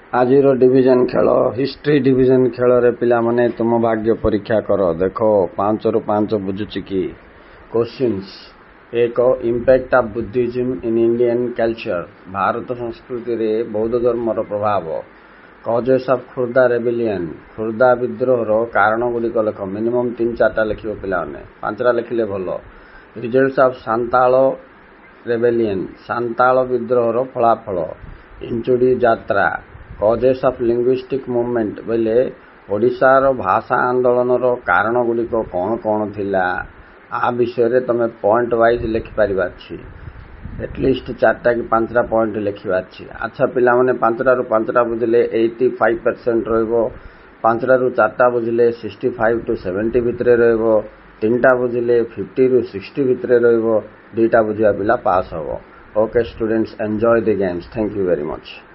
ଆଜିର ଡିଭିଜନ ଖେଳ history division ଖେଳରେ ପିଲାମାନେ ତୁମ ଭାଗ୍ୟ ପରୀକ୍ଷା କର। ଦେଖ 5ରୁ 5 ବୁଝୁଛି କି? Questions 1. Impact of Buddhism in Indian culture. ଭାରତ ସଂସ୍କୃତିରେ ବୌଦ୍ଧ ଧର୍ମର ପ୍ରଭାବ। Causes of Khordha rebellion. ଖୋର୍ଦ୍ଧା ବିଦ୍ରୋହର କାରଣଗୁଡ଼ିକ ଲେଖ। ମିନିମମ୍ 3-4ଟା ଲେଖିବ ପିଲାମାନେ, 5ଟା ଲେଖିଲେ ଭଲ। Results of Santal rebellion. ସାନ୍ତାଳ ବିଦ୍ରୋହର ଫଳାଫଳ। ଇଞ୍ଚୁଡ଼ି ଯାତ୍ରା। କଜେସ୍ ଅଫ୍ ଲିଙ୍ଗୁଇଷ୍ଟିକ୍ ମୁଭମେଣ୍ଟ ବୋଇଲେ ଓଡ଼ିଶାର ଭାଷା ଆନ୍ଦୋଳନର କାରଣଗୁଡ଼ିକ କ'ଣ କ'ଣ ଥିଲା, ଆ ବିଷୟରେ ତୁମେ ପଏଣ୍ଟ ୱାଇଜ୍ ଲେଖିପାରିବା ଅଛି। ଏଟଲିଷ୍ଟ 4ଟା କି 5ଟା ପଏଣ୍ଟ ଲେଖିବା ଅଛି। ଆଚ୍ଛା ପିଲାମାନେ, 5ଟାରୁ 5ଟା ବୁଝିଲେ 85% ରହିବ। 5ଟାରୁ 4ଟା ବୁଝିଲେ 65 to 70 ଭିତରେ ରହିବ। 3ଟା ବୁଝିଲେ 50ରୁ 60 ଭିତରେ ରହିବ। 2ଟା ବୁଝିବା ପିଲା ପାସ୍ ହେବ। Okay students, enjoy the games. Thank you very much.